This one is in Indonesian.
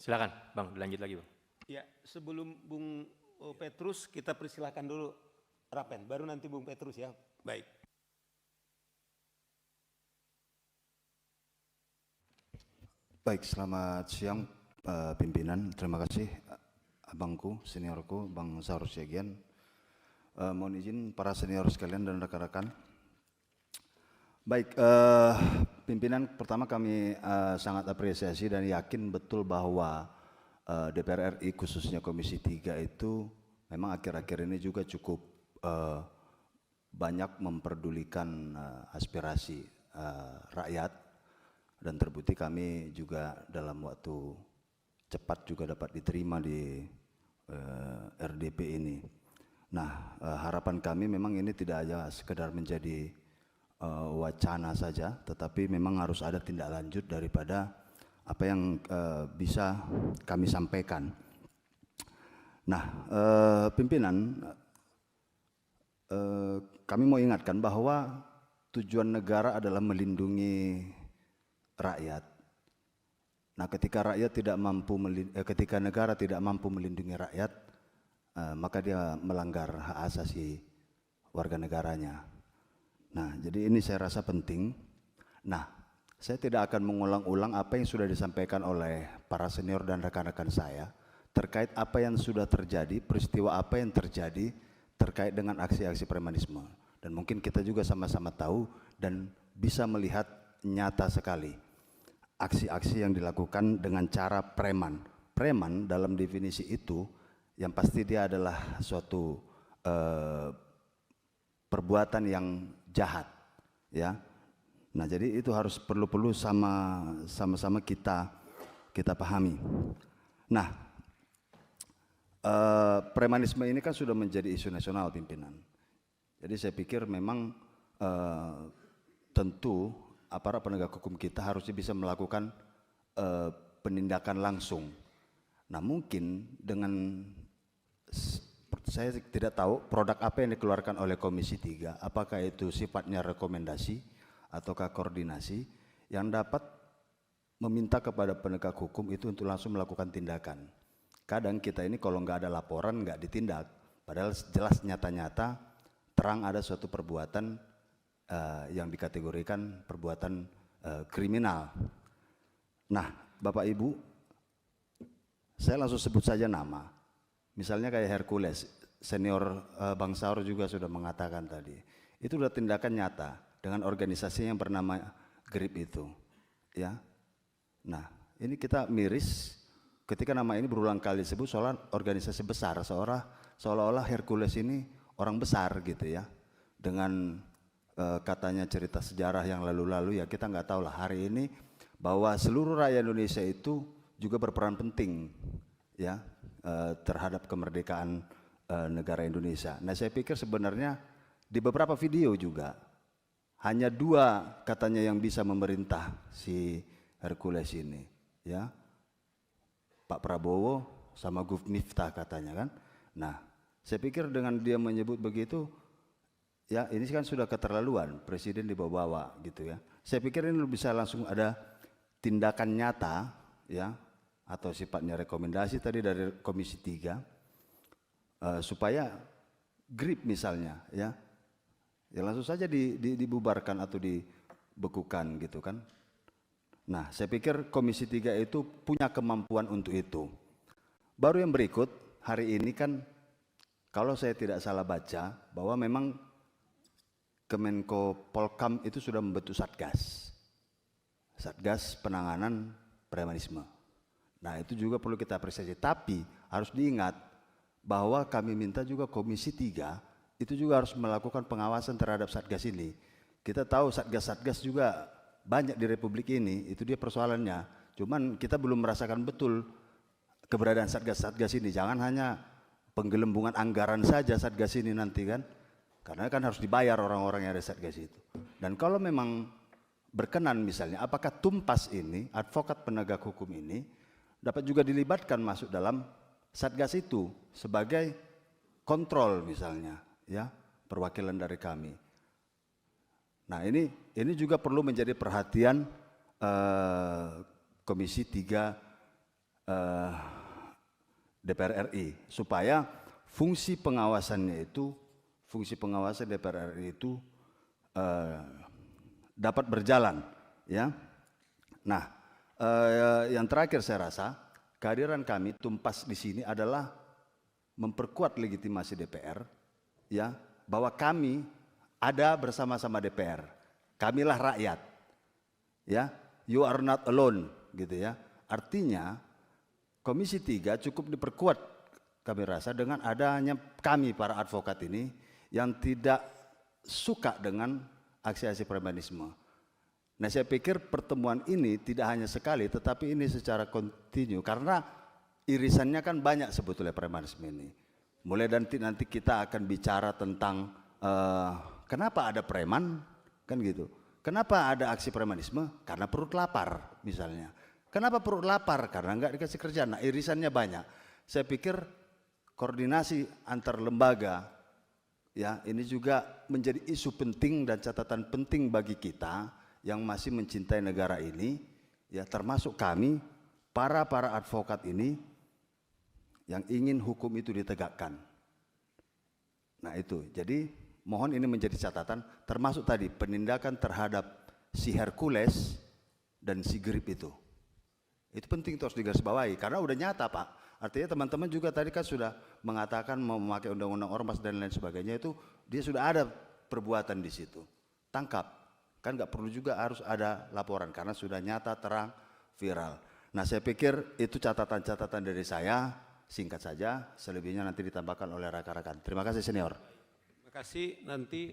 Silakan, Bang, dilanjut lagi, Bang. Ya, sebelum Bung Petrus kita persilahkan dulu Rapen, baru nanti Bung Petrus ya. Baik. Baik, selamat siang pimpinan. Terima kasih abangku, seniorku, Bang Saur Syagian. Mohon izin para senior sekalian dan rekan-rekan. Baik, pimpinan, pertama kami sangat apresiasi dan yakin betul bahwa DPR RI khususnya Komisi 3 itu memang akhir-akhir ini juga cukup banyak memperdulikan aspirasi rakyat, dan terbukti kami juga dalam waktu cepat juga dapat diterima di RDP ini. Nah, harapan kami memang ini tidak hanya sekedar menjadi wacana saja, tetapi memang harus ada tindak lanjut daripada apa yang bisa kami sampaikan. Nah, pimpinan, kami mau ingatkan bahwa tujuan negara adalah melindungi rakyat. Nah, ketika ketika negara tidak mampu melindungi rakyat, maka dia melanggar hak asasi warga negaranya. Nah, jadi ini saya rasa penting. Nah, saya tidak akan mengulang-ulang apa yang sudah disampaikan oleh para senior dan rekan-rekan saya terkait apa yang sudah terjadi, peristiwa apa yang terjadi terkait dengan aksi-aksi premanisme. Dan mungkin kita juga sama-sama tahu dan bisa melihat nyata sekali aksi-aksi yang dilakukan dengan cara preman. Preman dalam definisi itu yang pasti dia adalah suatu perbuatan yang jahat, ya. Nah, jadi itu harus perlu sama-sama kita pahami. Nah, premanisme ini kan sudah menjadi isu nasional, pimpinan. Jadi saya pikir memang tentu aparat penegak hukum kita harusnya bisa melakukan penindakan langsung. Nah, mungkin dengan saya tidak tahu produk apa yang dikeluarkan oleh Komisi 3, apakah itu sifatnya rekomendasi ataukah koordinasi yang dapat meminta kepada penegak hukum itu untuk langsung melakukan tindakan. Kadang kita ini kalau nggak ada laporan nggak ditindak, padahal jelas nyata-nyata terang ada suatu perbuatan yang dikategorikan perbuatan kriminal. Nah, Bapak Ibu, saya langsung sebut saja nama. Misalnya kayak Hercules, senior Bang Saur juga sudah mengatakan tadi. Itu sudah tindakan nyata dengan organisasi yang bernama GRIP itu, ya. Nah, ini kita miris ketika nama ini berulang kali disebut soal organisasi besar, seolah-olah Hercules ini orang besar gitu ya. Dengan katanya cerita sejarah yang lalu-lalu, ya kita nggak tahu lah hari ini bahwa seluruh rakyat Indonesia itu juga berperan penting ya terhadap kemerdekaan negara Indonesia. Nah, saya pikir sebenarnya di beberapa video juga hanya dua katanya yang bisa memerintah si Hercules ini, ya, Pak Prabowo sama Guf Miftah katanya kan. Nah, saya pikir dengan dia menyebut begitu, ya ini kan sudah keterlaluan, presiden dibawa-bawa gitu ya. Saya pikir ini bisa langsung ada tindakan nyata, ya, atau sifatnya rekomendasi tadi dari Komisi 3 supaya GRIP misalnya ya langsung saja dibubarkan atau dibekukan gitu kan. Nah, saya pikir Komisi 3 itu punya kemampuan untuk itu. Baru yang berikut, hari ini kan kalau saya tidak salah baca bahwa memang Kemenko Polkam itu sudah membentuk Satgas penanganan premanisme. Nah, itu juga perlu kita apresiasi, tapi harus diingat bahwa kami minta juga Komisi 3 itu juga harus melakukan pengawasan terhadap Satgas ini. Kita tahu Satgas-Satgas juga banyak di Republik ini, itu dia persoalannya. Cuman kita belum merasakan betul keberadaan Satgas-Satgas ini. Jangan hanya penggelembungan anggaran saja Satgas ini nanti kan, karena kan harus dibayar orang-orang yang ada Satgas itu. Dan kalau memang berkenan misalnya, apakah Tumpas ini, advokat penegak hukum ini, dapat juga dilibatkan masuk dalam Satgas itu sebagai kontrol misalnya, ya, perwakilan dari kami. Nah, ini juga perlu menjadi perhatian Komisi 3 eh, DPR RI supaya fungsi pengawasannya itu, fungsi pengawasan DPR RI itu dapat berjalan, ya. Nah, yang terakhir saya rasa kehadiran kami Tumpas di sini adalah memperkuat legitimasi DPR, ya, bahwa kami ada bersama-sama DPR, kamilah rakyat, ya, you are not alone, gitu ya. Artinya Komisi 3 cukup diperkuat kami rasa dengan adanya kami para advokat ini yang tidak suka dengan aksi-aksi premanisme. Nah, saya pikir pertemuan ini tidak hanya sekali tetapi ini secara kontinu karena irisannya kan banyak sebetulnya premanisme ini. Mulai nanti kita akan bicara tentang kenapa ada preman, kan gitu. Kenapa ada aksi premanisme? Karena perut lapar misalnya. Kenapa perut lapar? Karena nggak dikasih kerjaan. Nah, irisannya banyak. Saya pikir koordinasi antar lembaga, ya, ini juga menjadi isu penting dan catatan penting bagi kita yang masih mencintai negara ini, ya, termasuk kami para advokat ini yang ingin hukum itu ditegakkan. Nah itu, jadi mohon ini menjadi catatan, termasuk tadi penindakan terhadap si Hercules dan si Grip itu. Itu penting terus digarisbawahi karena udah nyata, Pak. Artinya teman-teman juga tadi kan sudah mengatakan mau memakai undang-undang ormas dan lain sebagainya, itu dia sudah ada perbuatan di situ. Tangkap. Kan nggak perlu juga harus ada laporan karena sudah nyata, terang, viral. Nah, saya pikir itu catatan-catatan dari saya, singkat saja, selebihnya nanti ditambahkan oleh rekan-rekan. Terima kasih senior. Terima kasih, nanti